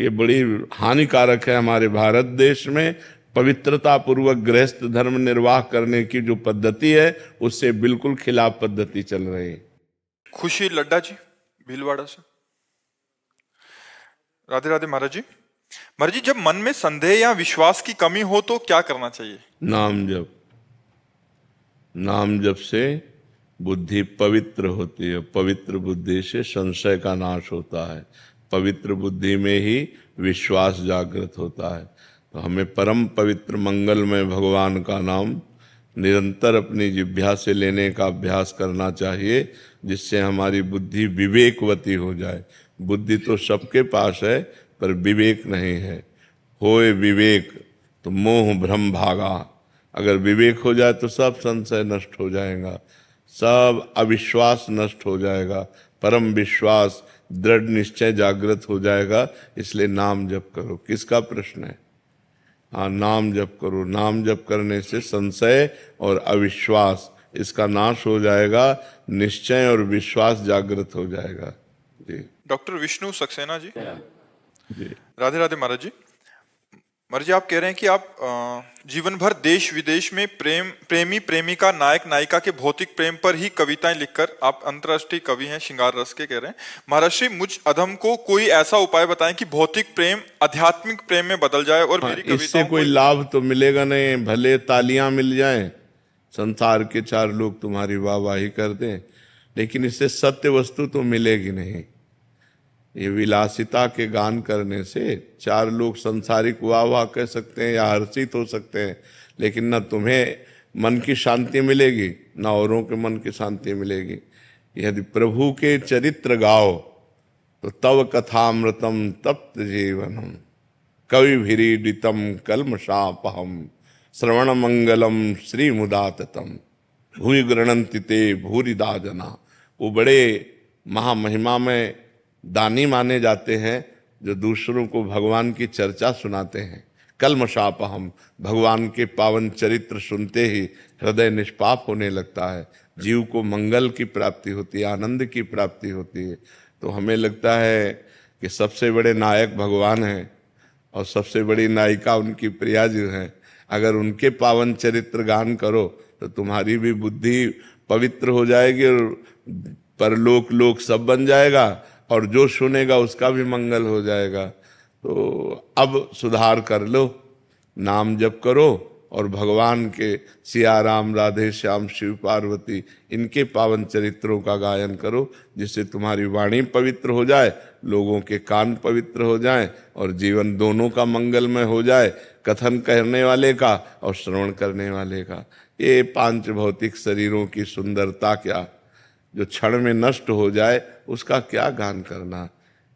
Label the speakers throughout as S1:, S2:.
S1: ये बड़ी हानिकारक है। हमारे भारत देश में पवित्रता पूर्वक गृहस्थ धर्म निर्वाह करने की जो पद्धति है उससे बिल्कुल खिलाफ पद्धति चल रही है।
S2: खुशी लड्डा जी भीलवाड़ा से। राधे राधे महाराज जी। महाराज जी, जब मन में संदेह या विश्वास की कमी हो तो क्या करना चाहिए?
S1: नाम जप। नाम जप से बुद्धि पवित्र होती है। पवित्र बुद्धि से संशय का नाश होता है। पवित्र बुद्धि में ही विश्वास जागृत होता है। तो हमें परम पवित्र मंगलमय भगवान का नाम निरंतर अपनी जिह्वा से लेने का अभ्यास करना चाहिए, जिससे हमारी बुद्धि विवेकवती हो जाए। बुद्धि तो सबके पास है पर विवेक नहीं है। होए विवेक तो मोह भ्रम भागा। अगर विवेक हो जाए तो सब संशय नष्ट हो जाएगा, सब अविश्वास नष्ट हो जाएगा, परम विश्वास दृढ़ निश्चय जागृत हो जाएगा। इसलिए नाम जप करो। किसका प्रश्न है? हाँ, नाम जप करो। नाम जप करने से संशय और अविश्वास इसका नाश हो जाएगा, निश्चय और विश्वास जागृत हो जाएगा। जी।
S2: डॉक्टर विष्णु सक्सेना जी।
S1: जी।
S2: राधे राधे महाराज जी। महाराज जी, आप कह रहे हैं कि आप जीवन भर देश विदेश में प्रेमी प्रेमिका नायक नायिका के भौतिक प्रेम पर ही कविताएं लिखकर आप अंतर्राष्ट्रीय कवि हैं, श्रृंगार रस के कह रहे हैं। महाराज श्री, मुझ अधम को कोई ऐसा उपाय बताएं कि भौतिक प्रेम आध्यात्मिक प्रेम में बदल जाए और मेरी कविताओं
S1: इससे कोई लाभ तो मिलेगा नहीं। भले तालियां मिल जाएं, संसार के 4 लोग तुम्हारी वाहवाही कर दें, लेकिन इससे सत्य वस्तु तो मिलेगी नहीं। ये विलासिता के गान करने से 4 लोग संसारिक वाह वाह कह सकते हैं या हर्षित हो सकते हैं, लेकिन न तुम्हें मन की शांति मिलेगी न औरों के मन की शांति मिलेगी। यदि प्रभु के चरित्र गाओ तो तव कथामृतम तप्त जीवनम कवि भिरीडितम कल्मषापहम श्रवण मंगलम श्री मुदाततम भूरि गृणन्ति ते भूरिदा जना। वो बड़े महामहिमा में दानी माने जाते हैं जो दूसरों को भगवान की चर्चा सुनाते हैं। कल्मषापहम, भगवान के पावन चरित्र सुनते ही हृदय निष्पाप होने लगता है, जीव को मंगल की प्राप्ति होती है, आनंद की प्राप्ति होती है। तो हमें लगता है कि सबसे बड़े नायक भगवान हैं और सबसे बड़ी नायिका उनकी प्रिया जी हैं। अगर उनके पावन चरित्र गान करो तो तुम्हारी भी बुद्धि पवित्र हो जाएगी और परलोक लोक सब बन जाएगा और जो सुनेगा उसका भी मंगल हो जाएगा। तो अब सुधार कर लो, नाम जप करो और भगवान के सिया राम राधे श्याम शिव पार्वती इनके पावन चरित्रों का गायन करो, जिससे तुम्हारी वाणी पवित्र हो जाए, लोगों के कान पवित्र हो जाएं और जीवन दोनों का मंगलमय हो जाए, कथन करने वाले का और श्रवण करने वाले का। ये 5 भौतिक शरीरों की सुंदरता क्या, जो क्षण में नष्ट हो जाए उसका क्या गान करना।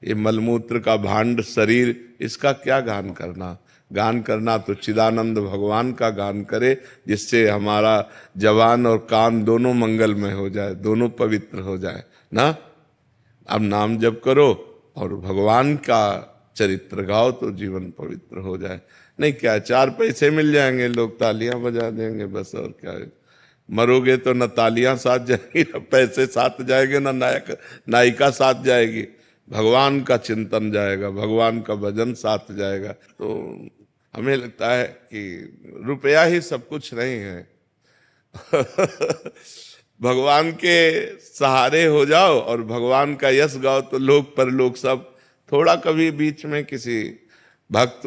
S1: ये मलमूत्र का भांड शरीर, इसका क्या गान करना। गान करना तो चिदानंद भगवान का गान करे, जिससे हमारा जवान और कान दोनों मंगलमय हो जाए, दोनों पवित्र हो जाए ना। अब नाम जप करो और भगवान का चरित्र गाओ तो जीवन पवित्र हो जाए। नहीं क्या 4 पैसे मिल जाएंगे, लोग तालियां बजा देंगे बस, और क्या है। मरोगे तो न तालियां साथ जाएंगी, न पैसे साथ जाएंगे, न नायक नायिका साथ जाएगी, भगवान का चिंतन जाएगा, भगवान का भजन साथ जाएगा। तो हमें लगता है कि रुपया ही सब कुछ नहीं है। भगवान के सहारे हो जाओ और भगवान का यश गाओ तो लोग परलोक सब। थोड़ा कभी बीच में किसी भक्त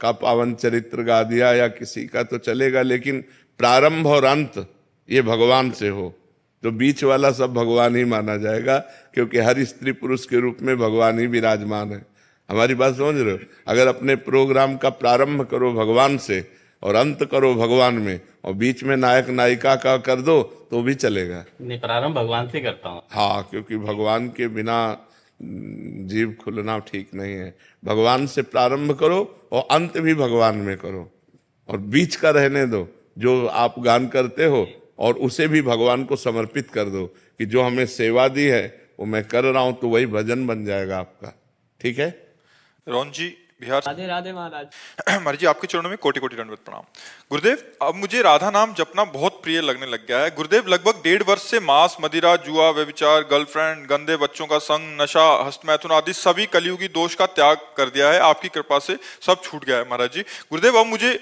S1: का पावन चरित्र गा दिया या किसी का तो चलेगा, लेकिन प्रारंभ और अंत ये भगवान से हो तो बीच वाला सब भगवान ही माना जाएगा, क्योंकि हर स्त्री पुरुष के रूप में भगवान ही विराजमान है। हमारी बात समझ रहे हो? अगर अपने प्रोग्राम का प्रारंभ करो भगवान से और अंत करो भगवान में और बीच में नायक नायिका का कर दो तो भी चलेगा।
S3: नहीं, प्रारंभ भगवान से करता हूँ।
S1: हाँ, क्योंकि भगवान के बिना जीव खुलना ठीक नहीं है। भगवान से प्रारंभ करो और अंत भी भगवान में करो और बीच का रहने दो जो आप गान करते हो, और उसे भी भगवान को समर्पित कर दो कि जो हमें सेवा दी है वो मैं कर रहा हूं, तो वही भजन बन जाएगा आपका। ठीक है?
S2: रोहन जी बिहार।
S4: राधे राधे महाराज।
S2: महाराज जी आपके चरणों में कोटि कोटि दंडवत प्रणाम। गुरुदेव अब मुझे राधा नाम जपना बहुत प्रिय लगने लग गया है। गुरुदेव लगभग 1.5 वर्ष से मांस, मदिरा, जुआ, व्यभिचार, गर्लफ्रेंड, गंदे बच्चों का संग, नशा, हस्तमैथुन आदि सभी कलयुगी दोष का त्याग कर दिया है। आपकी कृपा से सब छूट गया है महाराज जी। गुरुदेव अब मुझे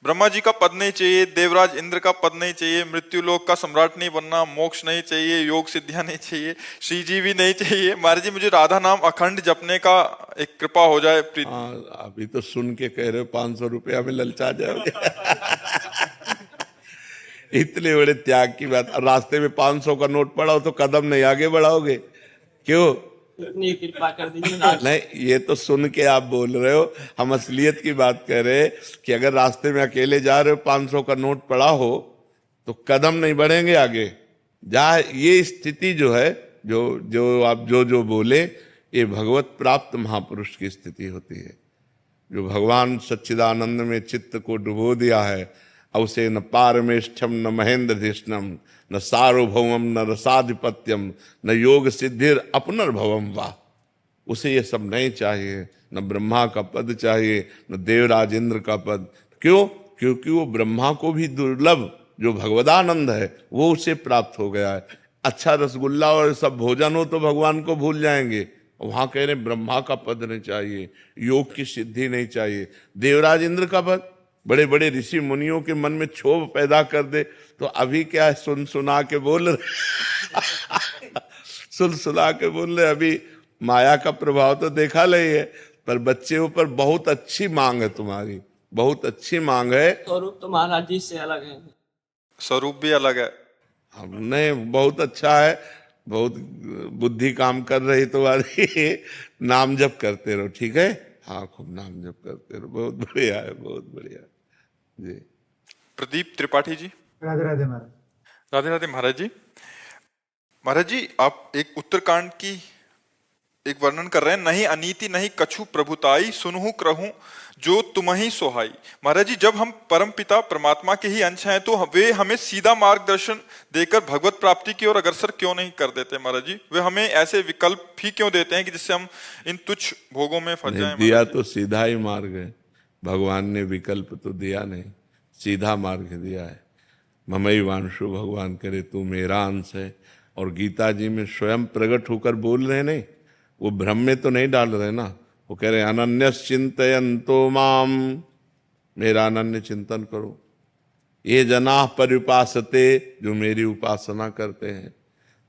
S2: ब्रह्मा जी का पद नहीं चाहिए, देवराज इंद्र का पद नहीं चाहिए, मृत्यु लोक का सम्राट नहीं बनना, मोक्ष नहीं चाहिए, योग सिद्धियां नहीं चाहिए, श्री जी भी नहीं चाहिए। महाराज जी मुझे राधा नाम अखंड जपने का एक कृपा हो जाए।
S1: हाँ, अभी तो सुन के कह रहे हो 500 रुपया में ललचा जाओगे। इतने बड़े त्याग की बात, रास्ते में 500 का नोट पड़ा हो तो कदम नहीं आगे बढ़ाओगे क्यों?
S4: इतनी कृपा कर दीजिए महाराज।
S1: नहीं, ये तो सुन के आप बोल रहे हो, हम असलियत की बात कर रहे हैं कि अगर रास्ते में अकेले जा रहे हो 500 का नोट पड़ा हो तो कदम नहीं बढ़ेंगे आगे। जहाँ ये स्थिति जो है, जो आप जो बोले, ये भगवत प्राप्त महापुरुष की स्थिति होती है, जो भगवान सच्चिदानंद में चित्त को डुबो दिया है। और उसे न पारमेष्ठम न महेंद्र धिष्णम न सार्वभौमम न रसाधिपत्यम न योग सिद्धिर अपनर्भवम वाह। उसे ये सब नहीं चाहिए, न ब्रह्मा का पद चाहिए न देवराज इंद्र का पद। क्यों? क्योंकि वो ब्रह्मा को भी दुर्लभ जो भगवदानंद है वो उसे प्राप्त हो गया है। अच्छा रसगुल्ला और सब भोजन हो तो भगवान को भूल जाएंगे। वहां कह रहे ब्रह्मा का पद नहीं चाहिए, योग की सिद्धि नहीं चाहिए, देवराज इंद्र का पद। बड़े बड़े ऋषि मुनियों के मन में क्षोभ पैदा कर दे तो अभी क्या है, सुन सुना के बोल रहे सुन सुना के बोल रहे। अभी माया का प्रभाव तो देखा नहीं है, पर बच्चे ऊपर बहुत अच्छी मांग है तुम्हारी, बहुत अच्छी मांग है।
S4: स्वरूप तो महाराज जी से अलग है।
S2: स्वरूप भी अलग है।
S1: हमने बहुत अच्छा है, बहुत बुद्धि काम कर रही तुम्हारी। नाम जप करते रहो, ठीक है? हाँ, खूब नाम जप करते रहो, बहुत बढ़िया है, बहुत बढ़िया जी।
S2: प्रदीप त्रिपाठी जी।
S5: राधे राधे महाराज।
S2: राधे राधे महाराज जी। महाराज जी आप एक उत्तरकांड की एक वर्णन कर रहे हैं, नहीं अनीति नहीं कछु प्रभुताई, सुनहु करहूं जो तुम्हि सोहाई। महाराज जी जब हम परम पिता परमात्मा के ही अंश हैं तो वे हमें सीधा मार्गदर्शन देकर भगवत प्राप्ति की ओर अग्रसर क्यों नहीं कर देते महाराज जी? वे हमें ऐसे विकल्प ही क्यों देते हैं कि जिससे हम इन तुच्छ भोगों में फंस जाएं?
S1: दिया तो सीधा ही मार्ग है, भगवान ने विकल्प तो दिया नहीं, सीधा मार्ग दिया है। ममई वांशु, भगवान करे तू मेरा अंश है। और गीता जी में स्वयं प्रकट होकर बोल रहे नहीं, वो भ्रम में तो नहीं डाल रहे ना। वो कह रहे अनन्यस चिंतयन्तो माम, मेरा अनन्य चिंतन करो। ये जना परिपासते, जो मेरी उपासना करते हैं,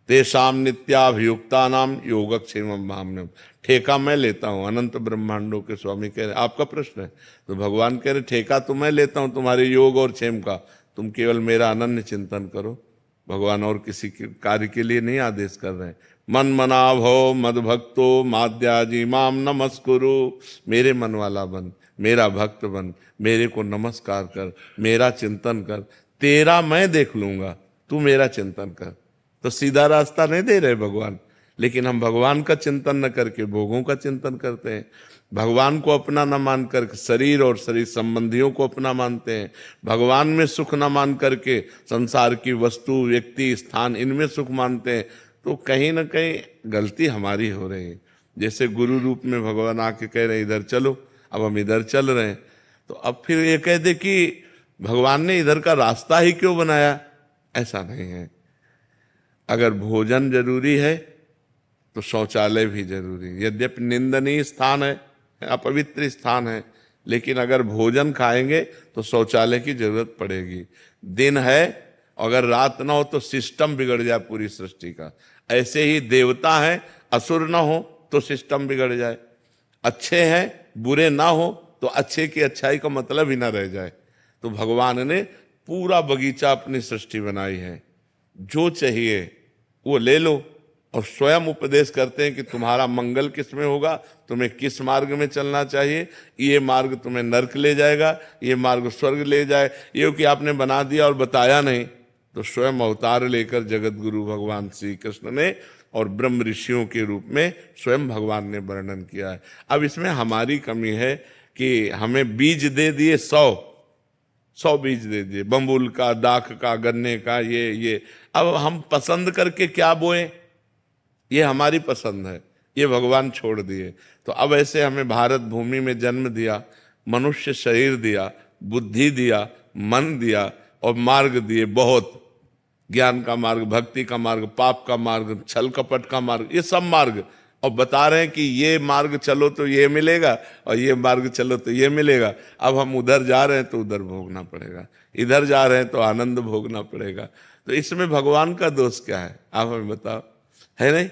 S1: तेषाम नित्याभियुक्ता नाम योगक्षेमम भाम्यम। ठेका मैं लेता हूँ, अनंत ब्रह्मांडों के स्वामी कह रहे। आपका प्रश्न है तो भगवान कह रहे ठेका तो मैं लेता हूँ तुम्हारे योग और क्षेम का, तुम केवल मेरा अनन्य चिंतन करो। भगवान और किसी कार्य के लिए नहीं आदेश कर रहे हैं। मन मना भव मद भक्तो माद्याजी माम नमस्कुरु। मेरे मन वाला बन, मेरा भक्त बन, मेरे को नमस्कार कर, मेरा चिंतन कर, तेरा मैं देख लूंगा, तू मेरा चिंतन कर। तो सीधा रास्ता नहीं दे रहे भगवान, लेकिन हम भगवान का चिंतन न करके भोगों का चिंतन करते हैं। भगवान को अपना न मानकर शरीर और शरीर संबंधियों को अपना मानते हैं। भगवान में सुख न मान करके संसार की वस्तु, व्यक्ति, स्थान, इनमें सुख मानते हैं। तो कहीं ना कहीं गलती हमारी हो रही है। जैसे गुरु रूप में भगवान आके कह रहे इधर चलो, अब हम इधर चल रहे हैं, तो अब फिर ये कह दे कि भगवान ने इधर का रास्ता ही क्यों बनाया? ऐसा नहीं है। अगर भोजन जरूरी है तो शौचालय भी जरूरी है। यद्यपि निंदनीय स्थान है, अपवित्र स्थान है, लेकिन अगर भोजन खाएंगे तो शौचालय की जरूरत पड़ेगी। दिन है, अगर रात ना हो तो सिस्टम बिगड़ जाए पूरी सृष्टि का। ऐसे ही देवता है, असुर ना हो तो सिस्टम बिगड़ जाए। अच्छे हैं, बुरे ना हो तो अच्छे की अच्छाई का मतलब ही ना रह जाए। तो भगवान ने पूरा बगीचा अपनी सृष्टि बनाई है, जो चाहिए वो ले लो। और स्वयं उपदेश करते हैं कि तुम्हारा मंगल किस में होगा, तुम्हें किस मार्ग में चलना चाहिए। ये मार्ग तुम्हें नरक ले जाएगा, ये मार्ग स्वर्ग ले जाए। ये कि आपने बना दिया और बताया नहीं, तो स्वयं अवतार लेकर जगत गुरु भगवान श्री कृष्ण ने और ब्रह्म ऋषियों के रूप में स्वयं भगवान ने वर्णन किया है। अब इसमें हमारी कमी है कि हमें बीज दे दिए 100 बीज दे दिए, बम्बुल का, दाख का, गन्ने का, ये। अब हम पसंद करके क्या बोए, ये हमारी पसंद है, ये भगवान छोड़ दिए। तो अब ऐसे हमें भारत भूमि में जन्म दिया, मनुष्य शरीर दिया, बुद्धि दिया, मन दिया और मार्ग दिए बहुत, ज्ञान का मार्ग, भक्ति का मार्ग, पाप का मार्ग, छल कपट का मार्ग, ये सब मार्ग। और बता रहे हैं कि ये मार्ग चलो तो ये मिलेगा और ये मार्ग चलो तो ये मिलेगा। अब हम उधर जा रहे हैं तो उधर भोगना पड़ेगा, इधर जा रहे हैं तो आनंद भोगना पड़ेगा। तो इसमें भगवान का दोष क्या है, आप हमें बताओ, है नहीं?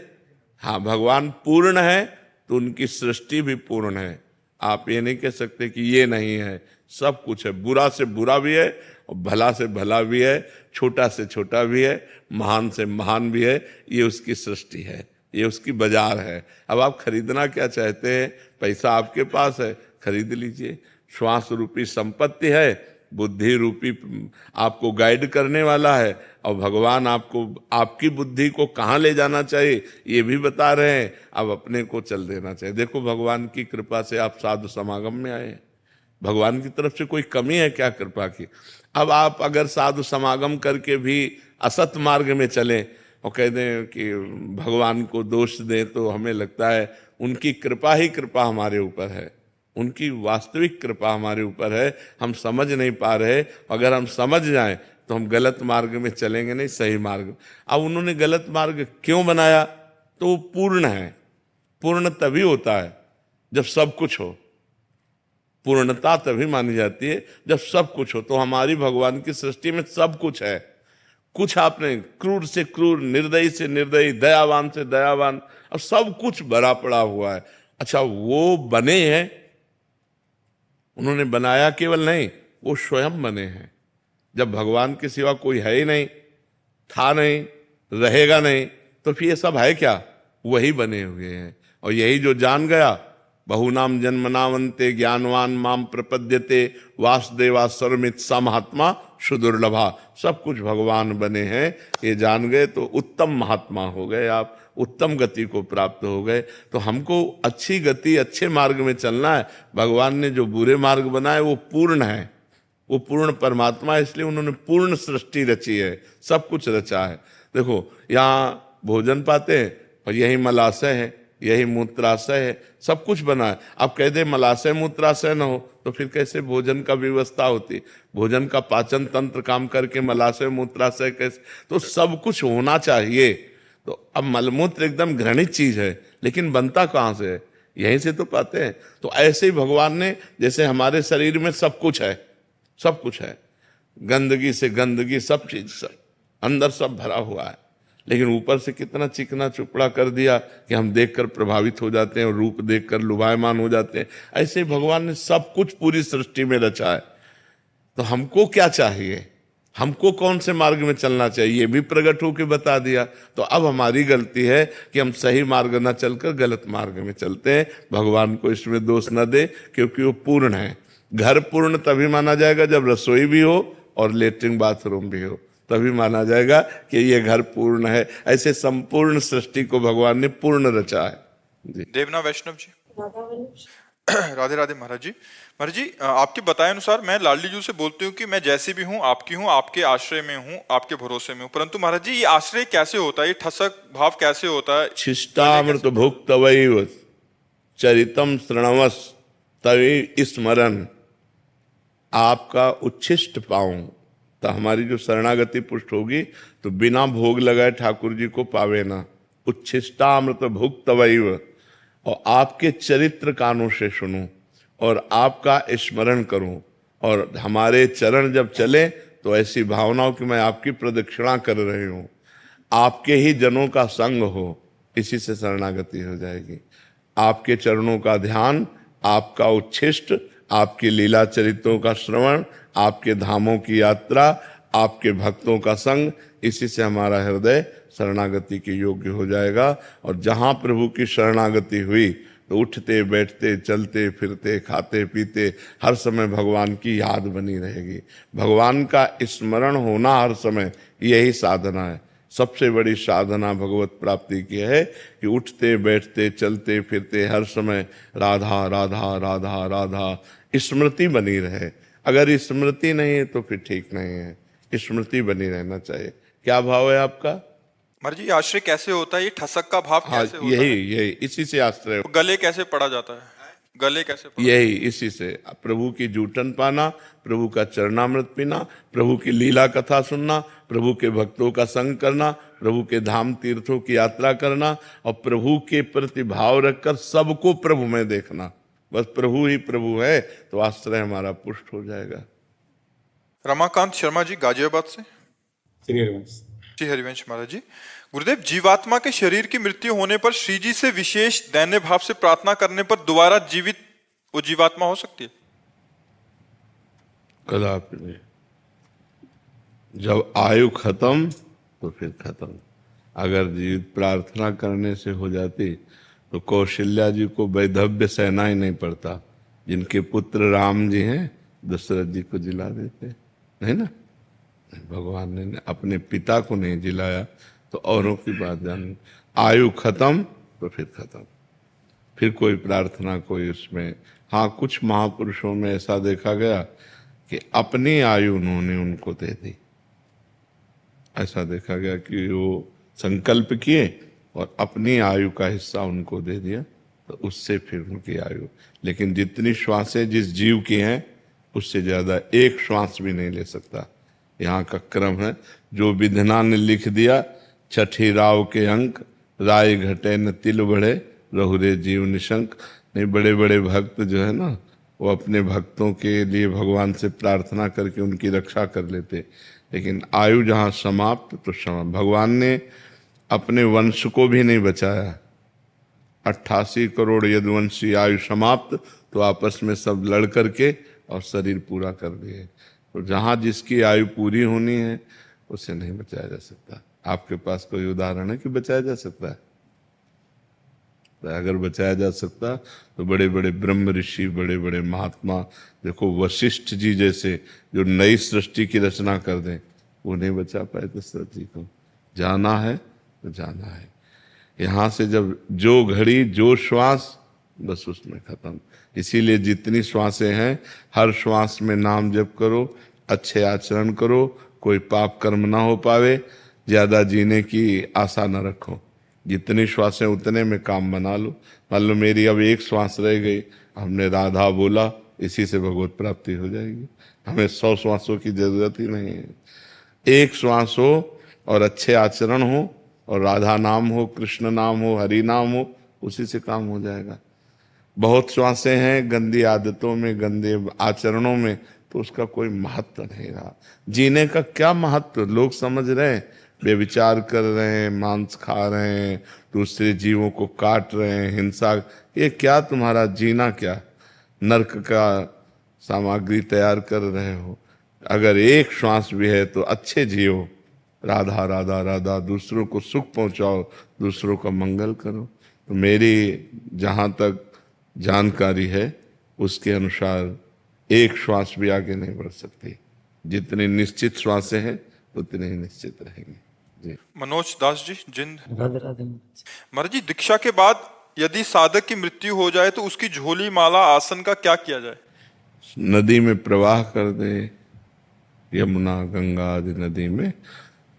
S1: हाँ, भगवान पूर्ण है तो उनकी सृष्टि भी पूर्ण है। आप ये नहीं कह सकते कि ये नहीं है, सब कुछ है। बुरा से बुरा भी है और भला से भला भी है, छोटा से छोटा भी है, महान से महान भी है। ये उसकी सृष्टि है, ये उसकी बाजार है। अब आप खरीदना क्या चाहते हैं? पैसा आपके पास है, खरीद लीजिए। श्वास रूपी संपत्ति है, बुद्धि रूपी आपको गाइड करने वाला है, और भगवान आपको आपकी बुद्धि को कहाँ ले जाना चाहिए ये भी बता रहे हैं। अब अपने को चल देना चाहिए। देखो, भगवान की कृपा से आप साधु समागम में आए, भगवान की तरफ से कोई कमी है क्या कृपा की? अब आप अगर साधु समागम करके भी असत मार्ग में चलें और कह दें कि भगवान को दोष दें, तो हमें लगता है उनकी कृपा ही कृपा हमारे ऊपर है, उनकी वास्तविक कृपा हमारे ऊपर है। हम समझ नहीं पा रहे, अगर हम समझ जाएं तो हम गलत मार्ग में चलेंगे नहीं, सही मार्ग। अब उन्होंने गलत मार्ग क्यों बनाया? तो वो पूर्ण है। पूर्ण तभी होता है जब सब कुछ हो, पूर्णता तभी मानी जाती है जब सब कुछ हो। तो हमारी भगवान की सृष्टि में सब कुछ है। कुछ आपने क्रूर से क्रूर, निर्दयी से निर्दयी, दयावान से दयावान, अब सब कुछ भरा पड़ा हुआ है। अच्छा, वो बने हैं, उन्होंने बनाया केवल नहीं, वो स्वयं बने हैं। जब भगवान के सिवा कोई है ही नहीं, था नहीं, रहेगा नहीं, तो फिर ये सब है क्या? वही बने हुए हैं। और यही जो जान गया, बहुनाम जन्मनावंते ज्ञानवान माम प्रपद्यते वासुदेवा सर्वमित सा महात्मा सुदुर्लभा। सब कुछ भगवान बने हैं, ये जान गए तो उत्तम महात्मा हो गए, आप उत्तम गति को प्राप्त हो गए। तो हमको अच्छी गति, अच्छे मार्ग में चलना है। भगवान ने जो बुरे मार्ग बनाए वो पूर्ण है, वो पूर्ण परमात्मा है, इसलिए उन्होंने पूर्ण सृष्टि रची है, सब कुछ रचा है। देखो, यहाँ भोजन पाते हैं और यही मलाशय है, यही मूत्राशय है, सब कुछ बना है। आप कह दे मलाशय मूत्राशय न हो तो फिर कैसे भोजन का व्यवस्था होती? भोजन का पाचन तंत्र काम करके मलाशय मूत्राशय कैसे? तो सब कुछ होना चाहिए। तो अब मलमूत्र एकदम घृणित चीज है, लेकिन बनता कहाँ से है? यहीं से तो पाते हैं। तो ऐसे ही भगवान ने, जैसे हमारे शरीर में सब कुछ है, सब कुछ है, गंदगी से गंदगी, सब चीज, सब अंदर सब भरा हुआ है, लेकिन ऊपर से कितना चिकना चुपड़ा कर दिया कि हम देखकर प्रभावित हो जाते हैं और रूप देखकर लुभायमान हो जाते हैं। ऐसे ही भगवान ने सब कुछ पूरी सृष्टि में रचा है। तो हमको क्या चाहिए, हमको कौन से मार्ग में चलना चाहिए, ये भी प्रकट होकर बता दिया। तो अब हमारी गलती है कि हम सही मार्ग न चलकर गलत मार्ग में चलते हैं। भगवान को इसमें दोष न दे, क्योंकि वो पूर्ण है। घर पूर्ण तभी माना जाएगा जब रसोई भी हो और लेटरिन बाथरूम भी हो, तभी माना जाएगा कि ये घर पूर्ण है। ऐसे संपूर्ण सृष्टि को भगवान ने पूर्ण रचा है। जी।
S2: देवना वैष्णव जी। राधे राधे महाराज जी। महाराज जी, आपके बताए अनुसार मैं लाडली जी से बोलती हूँ कि मैं जैसी भी हूँ, आपके आश्रय में हूँ, आपके भरोसे में हूँ। परंतु महाराज जी, ये आश्रय कैसे होता है, ये ठसक भाव कैसे होता है?
S1: शिष्टामृत भुक्तवैव चरितम श्रृणवस तवे स्मरण। आपका उच्छिष्ट पाऊं तो हमारी जो शरणागति पुष्ट होगी तो बिना भोग लगाए ठाकुर जी को पावे ना। उच्छिष्टामृत भुक्तवैव, और आपके चरित्र कानों से सुनूं और आपका स्मरण करूं, और हमारे चरण जब चले तो ऐसी भावनाओं कि मैं आपकी प्रदक्षिणा कर रही हूं, आपके ही जनों का संग हो, इसी से शरणागति हो जाएगी। आपके चरणों का ध्यान, आपका उच्छिष्ट, आपकी लीला चरित्रों का श्रवण, आपके धामों की यात्रा, आपके भक्तों का संग, इसी से हमारा हृदय शरणागति के योग्य हो जाएगा। और जहां प्रभु की शरणागति हुई तो उठते बैठते चलते फिरते खाते पीते हर समय भगवान की याद बनी रहेगी। भगवान का स्मरण होना हर समय, यही साधना है। सबसे बड़ी साधना भगवत प्राप्ति की है कि उठते बैठते चलते फिरते हर समय राधा राधा राधा राधा स्मृति बनी रहे। अगर स्मृति नहीं है तो फिर ठीक नहीं है, स्मृति बनी रहना चाहिए। क्या भाव है आपका?
S2: महाराज जी, आश्रय कैसे होता है? ये ठसक का भाव
S1: हाँ,
S2: कैसे होता है?
S1: यही इसी से आश्रय,
S2: गले कैसे पड़ा जाता है? गले कैसे पड़ा?
S1: यही इसी से प्रभु की जूठन पाना, प्रभु का चरणामृत पीना, प्रभु की लीला कथा सुनना, प्रभु के भक्तों का संग करना, प्रभु के धाम तीर्थों की यात्रा करना और प्रभु के प्रति भाव रखकर सबको प्रभु में देखना। बस प्रभु ही प्रभु है तो आश्रय हमारा पुष्ट हो जाएगा।
S2: रमाकांत शर्मा जी, गाजियाबाद से।
S5: श्री हरिवंश।
S2: जी हरिवंश महाराज जी। गुरुदेव, जीवात्मा के शरीर की मृत्यु होने पर श्री जी से विशेष दैन्य भाव से प्रार्थना करने पर दोबारा जीवित वो जीवात्मा हो सकती है?
S1: कदापि नहीं। जब आयु खत्म तो फिर खत्म। अगर जीवित प्रार्थना करने से हो जाती तो कौशल्या जी को वैधव्य सहना ही नहीं पड़ता। जिनके पुत्र राम जी हैं, दशरथ जी को जिला देते, नहीं ना? भगवान ने अपने पिता को नहीं जिलाया तो औरों की बात जान। आयु खत्म तो फिर खत्म, फिर कोई प्रार्थना कोई उसमें। हाँ, कुछ महापुरुषों में ऐसा देखा गया कि अपनी आयु उन्होंने उनको दे दी। ऐसा देखा गया कि वो संकल्प किए और अपनी आयु का हिस्सा उनको दे दिया, तो उससे फिर उनकी आयु। लेकिन जितनी श्वासें जिस जीव की हैं उससे ज्यादा एक श्वास भी नहीं ले सकता। यहाँ का क्रम है, जो विधना ने लिख दिया, छठी राव के अंक, राय घटे न तिल बढ़े, रहुरे जीव निशंक। नहीं, बड़े बड़े भक्त जो है ना, वो अपने भक्तों के लिए भगवान से प्रार्थना करके उनकी रक्षा कर लेते। लेकिन आयु जहाँ समाप्त तो समाप्त। भगवान ने अपने वंश को भी नहीं बचाया। 88 करोड़ यदुवंशी आयु समाप्त तो आपस में सब लड़ करके और शरीर पूरा कर दिए। तो जहाँ जिसकी आयु पूरी होनी है उसे नहीं बचाया जा सकता। आपके पास कोई उदाहरण है कि बचाया जा सकता है? तो अगर बचाया जा सकता तो बड़े बड़े ब्रह्म ऋषि, बड़े बड़े महात्मा, देखो वशिष्ठ जी जैसे, जो नई सृष्टि की रचना कर दें, वो नहीं बचा पाए दशरथ जी को। जाना है तो जाना है। यहाँ से जब जो घड़ी जो श्वास, बस उसमें खत्म। इसीलिए जितनी श्वासें हैं, हर श्वास में नाम जप करो, अच्छे आचरण करो, कोई पाप कर्म ना हो पावे, ज्यादा जीने की आशा न रखो। जितनी श्वासें उतने में काम बना लो। मान लो मेरी अब एक श्वास रह गई, हमने राधा बोला, इसी से भगवत प्राप्ति हो जाएगी। हमें 100 श्वासों की जरूरत ही नहीं है। एक श्वास हो और अच्छे आचरण हो और राधा नाम हो, कृष्ण नाम हो, हरि नाम हो, उसी से काम हो जाएगा। बहुत श्वासें हैं गंदी आदतों में, गंदे आचरणों में, तो उसका कोई महत्व नहीं रहा। जीने का क्या महत्व? लोग समझ रहे हैं, बेविचार कर रहे हैं, मांस खा रहे हैं, दूसरे जीवों को काट रहे हैं, हिंसा। ये क्या तुम्हारा जीना? क्या नरक का सामग्री तैयार कर रहे हो? अगर एक श्वास भी है तो अच्छे जियो, राधा राधा राधा, दूसरों को सुख पहुंचाओ, दूसरों का मंगल करो। तो मेरी जहाँ तक जानकारी है उसके अनुसार एक श्वास भी आगे नहीं बढ़ सकती। जितनी निश्चित श्वासें हैं उतनी ही निश्चित रहेंगी। जी।
S2: मनोज दास जी, जिंद।
S4: राधे राधे।
S2: महाराज जी, दीक्षा के बाद यदि साधक की मृत्यु हो जाए तो उसकी झोली, माला, आसन का क्या किया जाए?
S1: नदी में प्रवाह कर दे, यमुना गंगा आदि नदी में।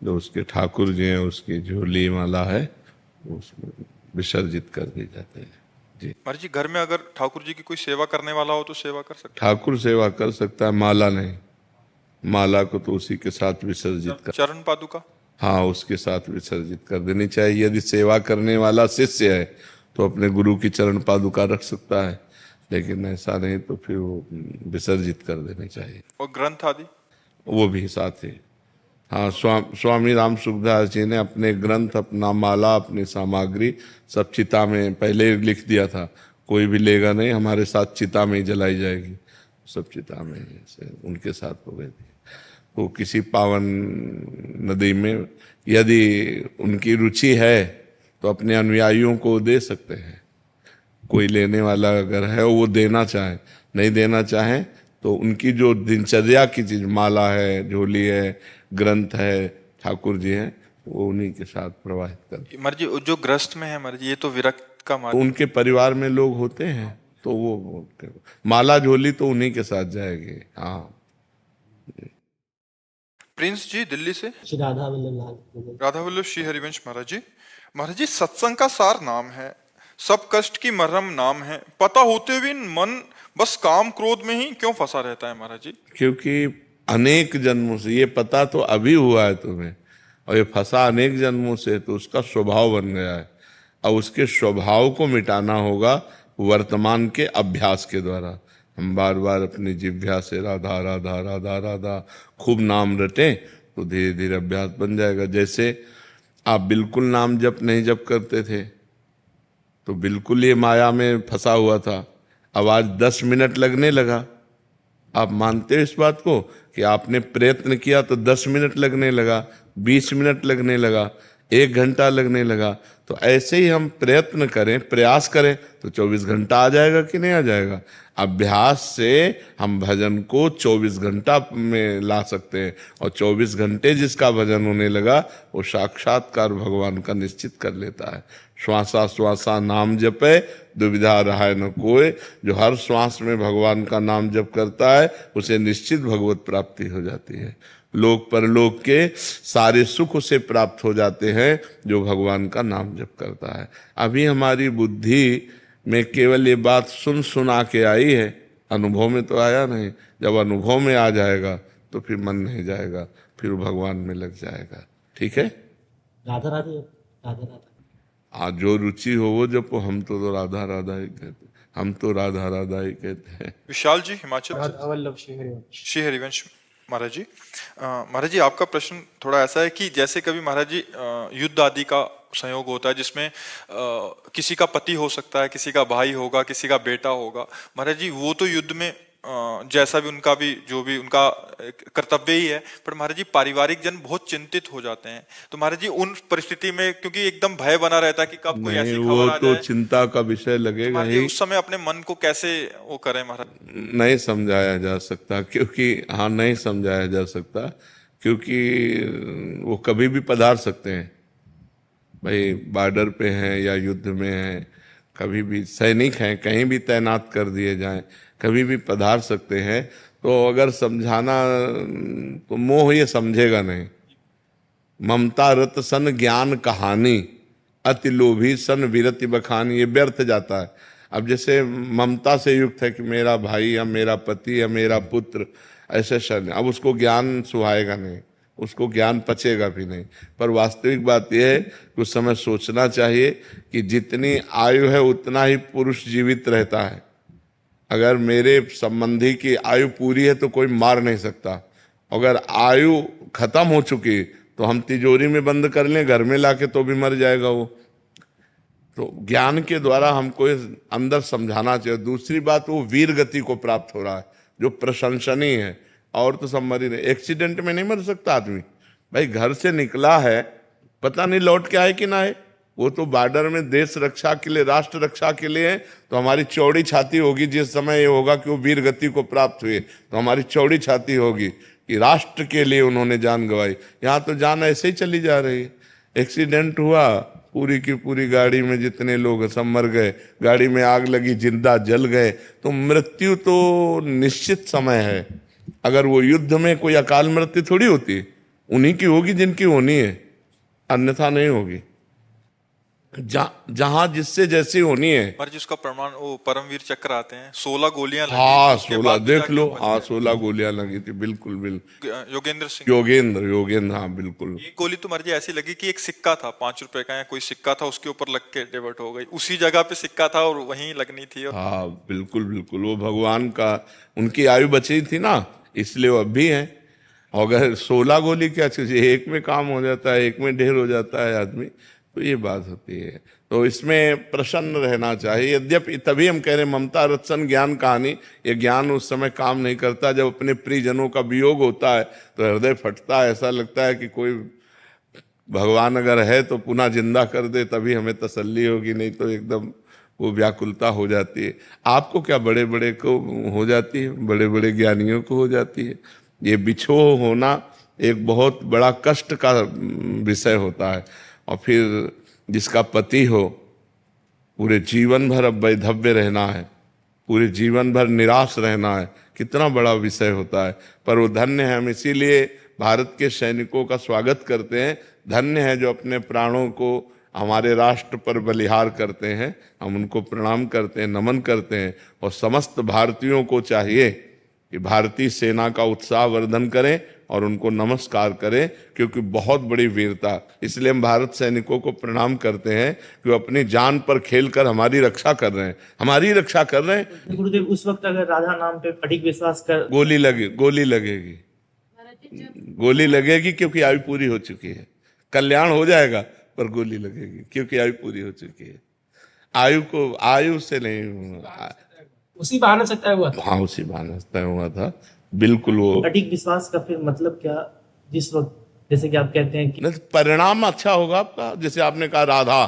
S1: जो उसके ठाकुर जी हैं, उसकी झोली माला है, उसमें विसर्जित कर दी जाते हैं। जी।
S2: महाराज जी, घर में अगर ठाकुर जी की कोई सेवा करने वाला हो तो सेवा कर सकते
S1: ठाकुर सेवा कर सकता है, माला नहीं। माला को तो उसी के साथ विसर्जित
S2: हैं?
S1: कर,
S2: चरण पादुका?
S1: हाँ, उसके साथ विसर्जित कर देनी चाहिए। यदि सेवा करने वाला शिष्य है तो अपने गुरु की चरण पादुका रख सकता है, लेकिन ऐसा नहीं तो फिर वो विसर्जित कर देनी चाहिए।
S2: और ग्रंथ आदि?
S1: वो भी साथ ही। हाँ, स्वामी राम सुखदास जी ने अपने ग्रंथ, अपना माला, अपनी सामग्री सब चिता में पहले लिख दिया था। कोई भी लेगा नहीं, हमारे साथ चिता में ही जलाई जाएगी। सब चिता में ही उनके साथ हो गई थी। तो किसी पावन नदी में यदि उनकी रुचि है तो अपने अनुयायियों को दे सकते हैं। कोई लेने वाला अगर है वो देना चाहे, नहीं देना चाहे तो उनकी जो दिनचर्या की चीज, माला है, झोली है, ग्रंथ है, ठाकुर जी हैं, वो उन्हीं के साथ प्रवाहित कर।
S2: महाराज जी, जो ग्रस्त में है महाराज जी, ये तो विरक्त का
S1: तो
S2: मार्ग।
S1: उनके परिवार में लोग होते हैं तो वो माला झोली तो उन्हीं के साथ जाएगी। हाँ।
S2: प्रिंस जी दिल्ली से।
S4: श्री राधा वल्लभ लाल।
S2: राधा वल्लभ श्री हरिवंश महाराज जी। महाराज जी, सत्संग का सार नाम है, सब कष्ट की मरहम नाम है, पता होते हुए मन बस काम क्रोध में ही क्यों फंसा रहता है महाराज जी?
S1: क्योंकि अनेक जन्मों से, ये पता तो अभी हुआ है तुम्हें, और ये फंसा अनेक जन्मों से, तो उसका स्वभाव बन गया है। अब उसके स्वभाव को मिटाना होगा वर्तमान के अभ्यास के द्वारा। हम बार बार अपनी जिह्वा से राधा राधा राधा राधा खूब नाम रटें तो धीरे धीरे अभ्यास बन जाएगा। जैसे आप बिल्कुल नाम जप नहीं जप करते थे तो बिल्कुल ये माया में फंसा हुआ था, अब आज 10 मिनट लगने लगा। आप मानते हो इस बात को कि आपने प्रयत्न किया तो 10 मिनट लगने लगा, 20 मिनट लगने लगा, 1 घंटा लगने लगा। तो ऐसे ही हम प्रयत्न करें, प्रयास करें तो 24 घंटा आ जाएगा कि नहीं आ जाएगा? अभ्यास से हम भजन को 24 घंटा में ला सकते हैं, और 24 घंटे जिसका भजन होने लगा वो साक्षात्कार भगवान का निश्चित कर लेता है। श्वासा श्वासा नाम जपे दुविधा रहाय न कोय, जो हर श्वास में भगवान का नाम जप करता है उसे निश्चित भगवत प्राप्ति हो जाती है। लोक परलोक के सारे सुख उसे प्राप्त हो जाते हैं जो भगवान का नाम जप करता है। अभी हमारी बुद्धि में केवल ये बात सुन सुना के आई है, अनुभव में तो आया नहीं। जब अनुभव में आ जाएगा तो फिर मन नहीं जाएगा, फिर भगवान में लग जाएगा। ठीक है,
S4: राधा राधे राधा राधा।
S1: आज जो रुचि हो वो जपो। हम तो राधा राधा ही कहते हैं, हम तो राधा राधा ही कहते हैं।
S2: विशाल जी हिमाचल से।
S4: राधा वल्लभ श्री हरिवंश।
S2: श्री हरिवंश महाराज जी। महाराज जी, आपका प्रश्न थोड़ा ऐसा है कि जैसे कभी महाराज जी युद्ध आदि का संयोग होता है जिसमें किसी का पति हो सकता है, किसी का भाई होगा, किसी का बेटा होगा। महाराज जी, वो तो युद्ध में जैसा भी उनका भी जो भी उनका कर्तव्य ही है, पर महाराज जी पारिवारिक जन बहुत चिंतित हो जाते हैं। तो महाराज जी उन परिस्थिति में, क्योंकि एकदम भय बना रहता है कि कब कोई ऐसी खबर आ
S1: तो
S2: जाए,
S1: चिंता का विषय लगेगा
S2: महाराज जी
S1: ही।
S2: उस समय अपने मन को कैसे वो करें महाराज?
S1: नहीं समझाया जा सकता, क्योंकि हाँ नहीं समझाया जा सकता, क्योंकि वो कभी भी पधार सकते हैं। भाई बॉर्डर पे हैं या युद्ध में हैं, कभी भी सैनिक हैं, कहीं भी तैनात कर दिए जाएं, कभी भी पधार सकते हैं। तो अगर समझाना तो मोह ये समझेगा नहीं। ममता रत सन ज्ञान कहानी, अति लोभी सन विरति बखानी, ये व्यर्थ जाता है। अब जैसे ममता से युक्त है कि मेरा भाई या मेरा पति या मेरा पुत्र ऐसे शन, अब उसको ज्ञान सुहाएगा नहीं, उसको ज्ञान पचेगा भी नहीं। पर वास्तविक बात यह है कि उस समय सोचना चाहिए कि जितनी आयु है उतना ही पुरुष जीवित रहता है। अगर मेरे संबंधी की आयु पूरी है तो कोई मार नहीं सकता, अगर आयु खत्म हो चुकी तो हम तिजोरी में बंद कर लें, घर में लाके तो भी मर जाएगा वो। तो ज्ञान के द्वारा हमको अंदर समझाना चाहिए। दूसरी बात, वो वीर गति को प्राप्त हो रहा है जो प्रशंसनीय है। और तो सब मरी नहीं, एक्सीडेंट में नहीं मर सकता आदमी। भाई घर से निकला है, पता नहीं लौट के आए कि ना आए, वो तो बॉर्डर में देश रक्षा के लिए, राष्ट्र रक्षा के लिए है। तो हमारी चौड़ी छाती होगी जिस समय ये होगा कि वो वीर गति को प्राप्त हुए, तो हमारी चौड़ी छाती होगी कि राष्ट्र के लिए उन्होंने जान गंवाई। यहाँ तो जान ऐसे ही चली जा रही है। एक्सीडेंट हुआ, पूरी की पूरी गाड़ी में जितने लोग सब मर गए, गाड़ी में आग लगी, जिंदा जल गए। तो मृत्यु तो निश्चित समय है। अगर वो युद्ध में कोई अकाल मृत्यु थोड़ी होती, उन्हीं की होगी जिनकी होनी है, अन्यथा नहीं होगी। जहां जिससे जैसी होनी है।
S2: पर जिसका प्रमाण वो परमवीर चक्र आते हैं, 16 गोलियां लगी,
S1: हाँ
S2: उसके
S1: 16
S2: बाद भी
S1: देख
S2: जाके
S1: लो,
S2: बच
S1: हाँ
S2: गए।
S1: 16 गोलियां लगी थी, बिल्कुल बिल्कुल।
S2: योगेंद्र सिंह।
S1: योगेंद्र, हाँ बिल्कुल।
S2: एक गोली तो मर्जी ऐसी लगी कि एक सिक्का था 5 रुपए का या कोई सिक्का था, उसके ऊपर लग के डेवर्ट हो गई। उसी जगह पे सिक्का था और वहीं लगनी थी। और
S1: हाँ बिल्कुल बिल्कुल, वो भगवान का, उनकी आयु बची थी ना, इसलिए वो अब भी है। अगर 16 गोली क्या चीज, एक में काम हो जाता है, एक में ढेर हो जाता है आदमी, तो ये बात होती है। तो इसमें प्रसन्न रहना चाहिए। यद्यपि तभी हम कह रहे हैं ममता रत्सन ज्ञान कहानी, ये ज्ञान उस समय काम नहीं करता जब अपने प्रियजनों का वियोग होता है तो हृदय फटता है। ऐसा लगता है कि कोई भगवान अगर है तो पुनः जिंदा कर दे, तभी हमें तसल्ली होगी, नहीं तो एकदम वो व्याकुलता हो जाती है। आपको क्या, बड़े बड़े को हो जाती है, बड़े बड़े ज्ञानियों को हो जाती है। ये बिछोह होना एक बहुत बड़ा कष्ट का विषय होता है। और फिर जिसका पति हो, पूरे जीवन भर अब वैधव्य रहना है, पूरे जीवन भर निराश रहना है, कितना बड़ा विषय होता है। पर वो धन्य है, हम इसीलिए भारत के सैनिकों का स्वागत करते हैं। धन्य है जो अपने प्राणों को हमारे राष्ट्र पर बलिहार करते हैं। हम उनको प्रणाम करते हैं, नमन करते हैं। और समस्त भारतीयों को चाहिए कि भारतीय सेना का उत्साह वर्धन करें और उनको नमस्कार करें, क्योंकि बहुत बड़ी वीरता। इसलिए हम भारत सैनिकों को प्रणाम करते हैं कि वो अपनी जान पर खेलकर हमारी रक्षा कर रहे हैं, हमारी रक्षा कर रहे हैं।
S4: गुरुदेव, उस वक्त अगर राधा नाम पे अडिग विश्वास कर
S1: गोली लगेगी, गोली लगेगी, क्योंकि आयु पूरी हो चुकी है। कल्याण हो जाएगा पर गोली लगेगी, क्योंकि आयु पूरी हो चुकी है। आयु से नहीं,
S5: उसी बहाने से तय हुआ था।
S1: हाँ उसी बहाने तय हुआ था, बिल्कुल। वो
S4: अडिग विश्वास का फिर मतलब क्या? जिस वक्त जैसे कि आप कहते हैं कि
S1: नहीं, परिणाम अच्छा होगा आपका। जैसे आपने कहा राधा,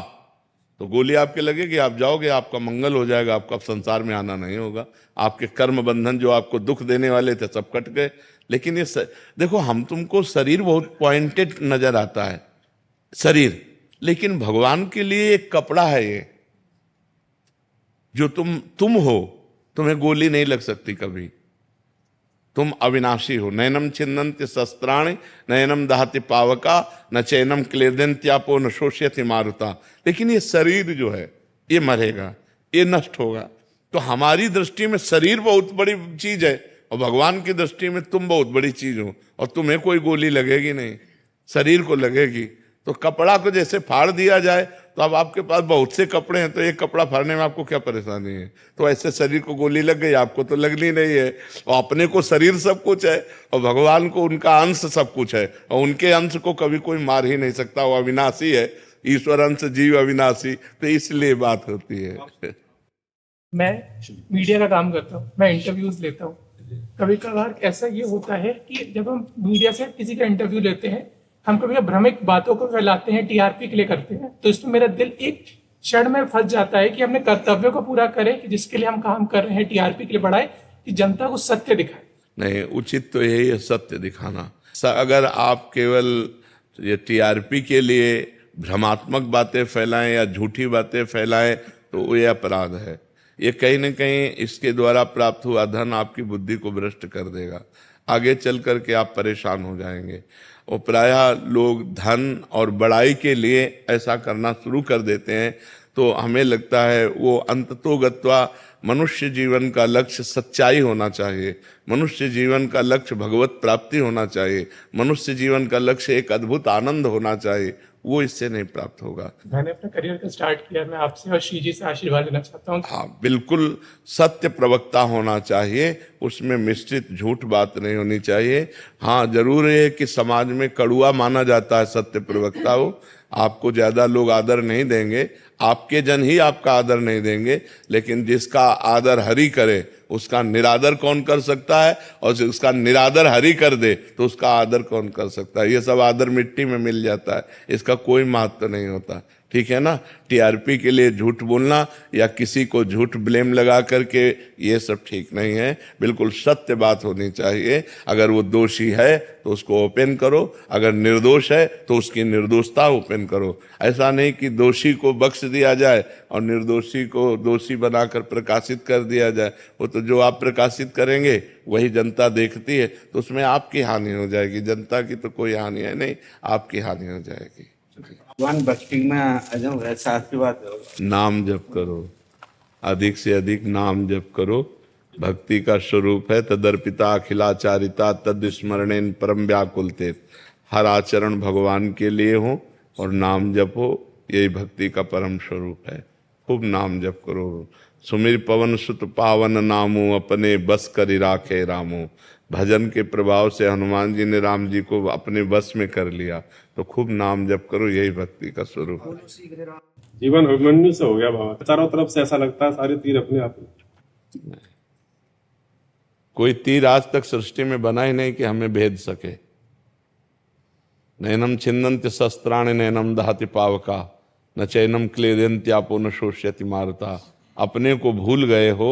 S1: तो गोली आपके लगेगी, आप जाओगे, आपका मंगल हो जाएगा, आपका संसार में आना नहीं होगा। आपके कर्म बंधन जो आपको दुख देने वाले थे सब कट गए। लेकिन ये देखो, हम तुमको शरीर बहुत पॉइंटेड नजर आता है शरीर, लेकिन भगवान के लिए एक कपड़ा है ये, जो तुम हो। तुम्हें गोली नहीं लग सकती कभी, तुम अविनाशी हो। नैनम छिन्नन्ति शस्त्राणि नैनम दहति पावका न चैनम क्लेदन्त्यापो न शोष्यति मारुता। लेकिन ये शरीर जो है ये मरेगा, ये नष्ट होगा। तो हमारी दृष्टि में शरीर बहुत बड़ी चीज है और भगवान की दृष्टि में तुम बहुत बड़ी चीज हो। और तुम्हें कोई गोली लगेगी नहीं, शरीर को लगेगी। तो कपड़ा को जैसे फाड़ दिया जाए, तो अब आपके पास बहुत से कपड़े हैं, तो एक कपड़ा फाड़ने में आपको क्या परेशानी है? तो ऐसे शरीर को गोली लग गई, आपको तो लगनी नहीं है। और अपने को शरीर सब कुछ है और भगवान को उनका अंश सब कुछ है, और उनके अंश को कभी कोई मार ही नहीं सकता। वो अविनाशी है, ईश्वर अंश जीव अविनाशी। तो इसलिए बात होती है।
S5: मैं मीडिया का काम करता हूँ, मैं इंटरव्यूज लेता हूँ। कभी कभार ऐसा ये होता है कि जब हम मीडिया से किसी का इंटरव्यू लेते हैं, हम कभी भ्रमिक बातों को फैलाते हैं, टीआरपी के लिए करते हैं। तो इसमें मेरा दिल एक क्षण में फंस जाता है कि अपने कर्तव्यों को पूरा करें, कि जिसके लिए हम काम कर रहे हैं, टीआरपी के लिए बढ़ाए, कि जनता को सत्य दिखाए।
S1: नहीं, उचित तो यही है, सत्य दिखाना। अगर आप केवल ये टीआरपी के लिए भ्रमात्मक बातें फैलाएं या झूठी बातें फैलाएं, तो ये अपराध है। ये कहीं न कहीं इसके द्वारा प्राप्त हुआ धन आपकी बुद्धि को भ्रष्ट कर देगा। आगे चल करके आप परेशान हो जाएंगे। और प्रायः लोग धन और बड़ाई के लिए ऐसा करना शुरू कर देते हैं। तो हमें लगता है वो अंततोगत्वा मनुष्य जीवन का लक्ष्य सच्चाई होना चाहिए, मनुष्य जीवन का लक्ष्य भगवत प्राप्ति होना चाहिए, मनुष्य जीवन का लक्ष्य एक अद्भुत आनंद होना चाहिए। वो इससे नहीं प्राप्त होगा।
S5: मैंने अपना करियर का स्टार्ट किया, मैं आपसे और श्री जी से आशीर्वाद लेना चाहता हूँ।
S1: हाँ, बिल्कुल सत्य प्रवक्ता होना चाहिए, उसमें मिश्रित झूठ बात नहीं होनी चाहिए। हाँ, जरूर है कि समाज में कड़ुआ माना जाता है सत्य प्रवक्ता हो, आपको ज्यादा लोग आदर नहीं देंगे, आपके जन ही आपका आदर नहीं देंगे। लेकिन जिसका आदर हरि करे उसका निरादर कौन कर सकता है, और जिसका निरादर हरि कर दे तो उसका आदर कौन कर सकता है। ये सब आदर मिट्टी में मिल जाता है, इसका कोई महत्व नहीं होता। ठीक है ना। टीआरपी के लिए झूठ बोलना या किसी को झूठ ब्लेम लगा करके ये सब ठीक नहीं है। बिल्कुल सत्य बात होनी चाहिए। अगर वो दोषी है तो उसको ओपन करो, अगर निर्दोष है तो उसकी निर्दोषता ओपन करो। ऐसा नहीं कि दोषी को बख्श दिया जाए और निर्दोषी को दोषी बनाकर प्रकाशित कर दिया जाए। वो तो जो आप प्रकाशित करेंगे वही जनता देखती है, तो उसमें आपकी हानि हो जाएगी, जनता की तो कोई हानि है नहीं, आपकी हानि हो जाएगी।
S6: भगवान भक्ति में अजम ऐसा आशीर्वाद होगा।
S1: नाम जप करो, अधिक से अधिक नाम जप करो। भक्ति का स्वरूप है तदर्पिता अखिलाचारिता तद स्मरणेन परम व्याकुलते। हर आचरण भगवान के लिए हो और नाम जपो, यही भक्ति का परम स्वरूप है। खूब नाम जप करो। सुमिर पवन सुत पावन नामो अपने बस करि राखे रामो। भजन के प्रभाव से हनुमान जी ने राम जी को अपने बस में कर लिया। तो खूब नाम जप करो, यही भक्ति का स्वरूप है।
S7: जीवन अभिमन्यु से हो गया बाबा, चारों तरफ से ऐसा लगता है सारे तीर अपने आप में।
S1: कोई तीर आज तक सृष्टि में बना ही नहीं कि हमें भेद सके। नैनम छिन्नन्ति शस्त्राणि नैनम दहति पावका न चैनम क्लेदन्त्यापो न शोष्यति मारुता। अपने को भूल गए हो,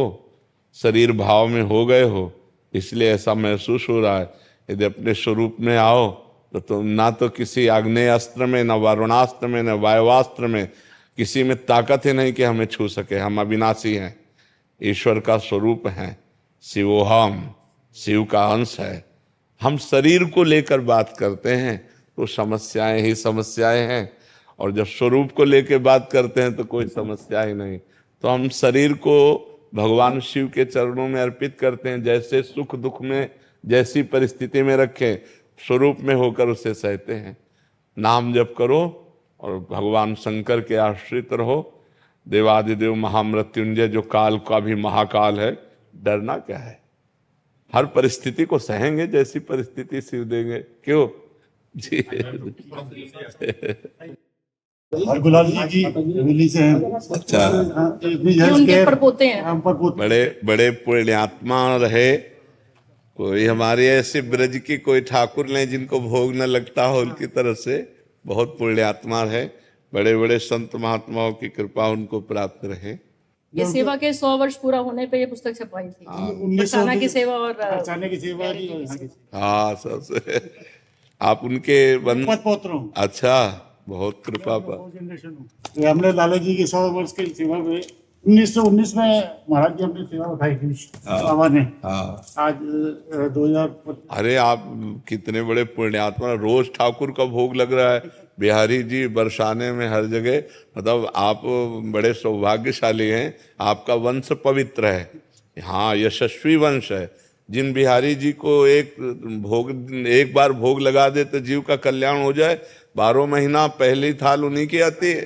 S1: शरीर भाव में हो गए हो, इसलिए ऐसा महसूस हो रहा है। यदि अपने स्वरूप में आओ तो तुम ना तो किसी आग्नेय अस्त्र में, न वरुणास्त्र में, न वायुवास्त्र में, किसी में ताकत ही नहीं कि हमें छू सके। हम अविनाशी हैं, ईश्वर का स्वरूप हैं, शिवोहम, शिव का अंश है। हम शरीर को लेकर बात करते हैं तो समस्याएं ही समस्याएं हैं, और जब स्वरूप को लेकर बात करते हैं तो कोई समस्या ही नहीं। तो हम शरीर को भगवान शिव के चरणों में अर्पित करते हैं, जैसे सुख दुख में जैसी परिस्थिति में रखें, स्वरूप में होकर उसे सहते हैं। नाम जप करो और भगवान शंकर के आश्रित रहो। देवादिदेव महामृत्युंजय जो काल का भी महाकाल है, डरना क्या है? हर परिस्थिति को सहेंगे, जैसी परिस्थिति शिव देंगे। क्यों जी?
S8: और गुलाब जी की हवेली से हैं।
S1: अच्छा,
S8: हाँ,
S9: ये उनके परपोते हैं।
S8: हम परपोते।
S1: बड़े बड़े पुण्यात्मा रहे। कोई हमारे ऐसे ब्रज की कोई ठाकुर नहीं जिनको भोग न लगता हो, उनकी तरफ से बहुत पुण्यात्मा है। बड़े बड़े संत महात्माओं की कृपा उनको प्राप्त रहे।
S9: ये सेवा के 100 वर्ष पूरा होने पे ये पुस्तक छपवाई थी। बरसाना की सेवा और
S8: बरसाने की सेवा की और यहाँ की सेवा।
S1: हाँ, सबसे आप उनके
S8: पौत्र हूँ।
S1: अच्छा, बहुत कृपा पर।
S8: तो हमने लाला जी की 100 वर्ष की सेवा में 1919 में महाराज जी अपनी सेवा उठाई थी बाबा ने। आज 2000।
S1: अरे आप कितने बड़े पुण्यात्मा, रोज ठाकुर का भोग लग रहा है। बिहारी जी बरसाने में हर जगह, मतलब आप बड़े सौभाग्यशाली हैं, आपका वंश पवित्र है। हाँ, यशस्वी वंश है। जिन बिहारी जी को एक बार भोग लगा दे तो जीव का कल्याण हो जाए। 12 महीना पहली थाल उन्हीं की आती है।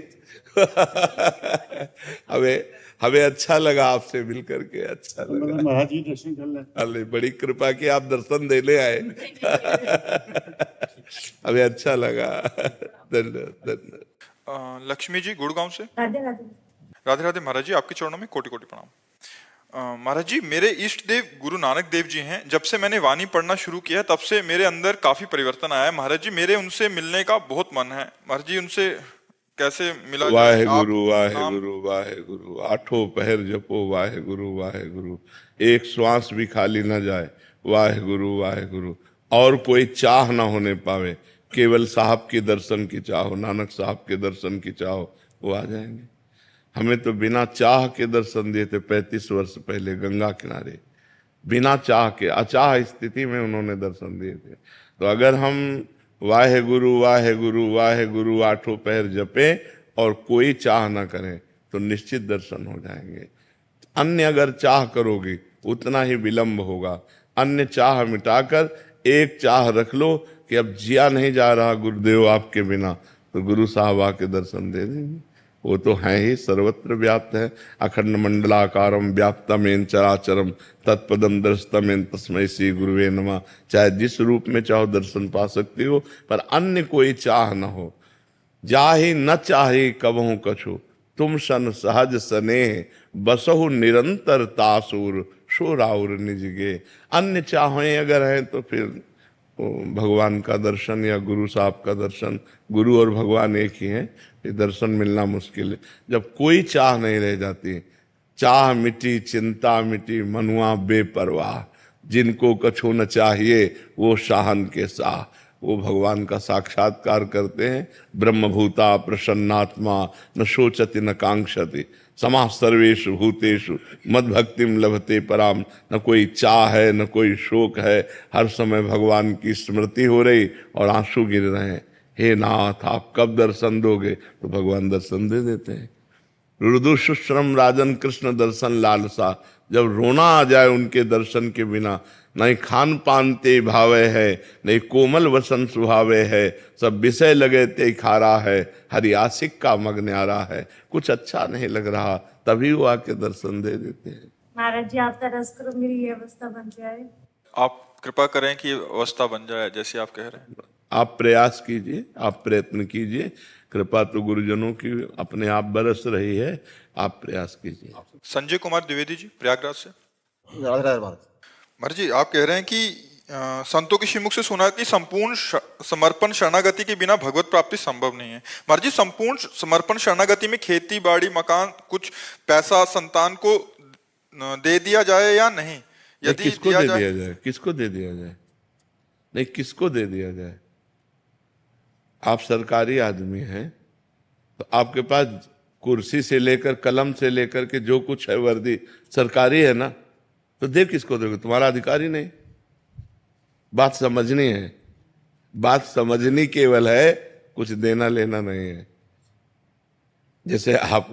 S1: हमें अच्छा लगा आपसे मिल करके, अच्छा लगा।
S8: महाराज जी दर्शन कर ले।
S1: अरे बड़ी कृपा की आप दर्शन देने आए। हमें अच्छा लगा। धन्यवाद धन्यवाद।
S2: लक्ष्मी जी गुड़गांव से।
S9: राधे राधे।
S2: राधे राधे महाराज जी, आपके चरणों में कोटि कोटि प्रणाम। महाराज जी, मेरे इष्ट देव गुरु नानक देव जी हैं। जब से मैंने वाणी पढ़ना शुरू किया तब से मेरे अंदर काफी परिवर्तन आया है। महाराज जी, मेरे उनसे मिलने का बहुत मन है। महाराज जी, उनसे कैसे मिला?
S1: वाहे गुरु वाहे गुरु वाहे गुरु, आठों पहर जपो वाहे गुरु वाहे गुरु, एक श्वास भी खाली न जाए वाहे गुरु वाहे गुरु। और कोई चाह ना होने पावे, केवल साहब के दर्शन की चाहो, नानक साहब के दर्शन की चाहो, वो आ जाएंगे। हमें तो बिना चाह के दर्शन दिए थे 35 वर्ष पहले गंगा किनारे। बिना चाह के, अचाह स्थिति में उन्होंने दर्शन दिए थे। तो अगर हम वाहे गुरु वाहे गुरु वाहे गुरु आठों पैर जपे और कोई चाह ना करें तो निश्चित दर्शन हो जाएंगे। अन्य अगर चाह करोगे उतना ही विलंब होगा। अन्य चाह मिटाकर एक चाह रख लो कि अब जिया नहीं जा रहा गुरुदेव आपके बिना, तो गुरु साहब आके दर्शन दे देंगे। वो तो हैं ही, सर्वत्र व्याप्त है। अखंड मंडलाकारम व्याप्तमेन चराचरम तत्पदम दर्शतमेन तस्मै श्री गुरुवे नमः। चाहे जिस रूप में चाहो दर्शन पा सकती हो, पर अन्य कोई चाह न हो। जाहि न चाहे कबहु कछु, तुम सन सहज स्नेह बसहु निरंतर तासुर शोराउर निजगे। अन्य चाहें अगर हैं तो फिर भगवान का दर्शन या गुरु साहब का दर्शन, गुरु और भगवान एक ही हैं, ये दर्शन मिलना मुश्किल है। जब कोई चाह नहीं रह जाती, चाह मिटी चिंता मिटी मनुआ बेपरवाह, जिनको कछु न चाहिए वो शाहन के शाह, वो भगवान का साक्षात्कार करते हैं। ब्रह्मभूता प्रसन्नात्मा न शोचति न कांक्षति समाः सर्वेषु भूतेषु मद भक्तिम लभते पराम। न कोई चाह है न कोई शोक है, हर समय भगवान की स्मृति हो रही और आंसू गिर रहे हैं। हे नाथ, आप कब दर्शन दोगे? तो भगवान दर्शन दे देते हैं। रुदु शुश्रम राजन कृष्ण दर्शन लालसा, जब रोना आ जाए उनके दर्शन के बिना, नहीं खान पान ते भावे है, नहीं कोमल वसन सुहावे है, सब विषय लगे ते खारा है, हरि आशिक का मग न्यारा है। कुछ अच्छा नहीं लग रहा, तभी वो आके दर्शन दे देते हैं।
S10: महाराज जी, आप तरस करो, मेरी ये अवस्था बन जाए।
S2: आप कृपा करें कि अवस्था बन जाए जैसे आप कह रहे हैं।
S1: आप प्रयास कीजिए, आप प्रयत्न कीजिए। कृपा तो गुरुजनों की अपने आप बरस रही है, आप प्रयास कीजिए।
S2: संजय कुमार द्विवेदी जी, प्रयागराज से। महाराज जी, आप कह रहे हैं कि संतों के श्रीमुख से सुना कि संपूर्ण समर्पण शरणागति के बिना भगवत प्राप्ति संभव नहीं है। महाराज जी, संपूर्ण समर्पण शरणागति में खेती बाड़ी मकान कुछ पैसा संतान को दे दिया जाए या नहीं? यदि
S1: किसको दे दिया जाए? किसको दे दिया जाए? नहीं, किसको दे दिया जाए? आप सरकारी आदमी हैं तो आपके पास कुर्सी से लेकर कलम से लेकर के जो कुछ है वर्दी सरकारी है ना, तो दे किसको दोगे? तुम्हारा अधिकार ही नहीं। बात समझनी है, बात समझनी केवल है, कुछ देना लेना नहीं है। जैसे आप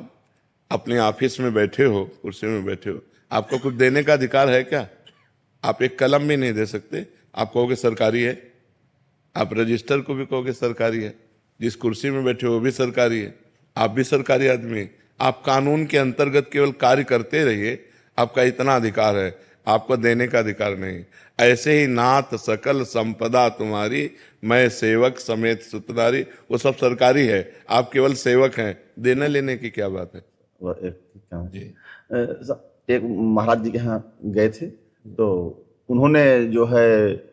S1: अपने ऑफिस में बैठे हो, कुर्सी में बैठे हो, आपको कुछ देने का अधिकार है क्या? आप एक कलम भी नहीं दे सकते। आप कहोगे सरकारी है, आप रजिस्टर को भी कहोगे सरकारी है, जिस कुर्सी में बैठे हो वो भी सरकारी है, आप भी सरकारी आदमी हैं। आप कानून के अंतर्गत केवल कार्य करते रहिए, आपका इतना अधिकार है, आपको देने का अधिकार नहीं। ऐसे ही नाथ सकल संपदा तुम्हारी, मैं सेवक समेत सुतनारी, वो सब सरकारी है, आप केवल सेवक हैं। देने लेने की क्या बात है?
S6: एक महाराज जी के यहाँ गए थे, तो उन्होंने जो है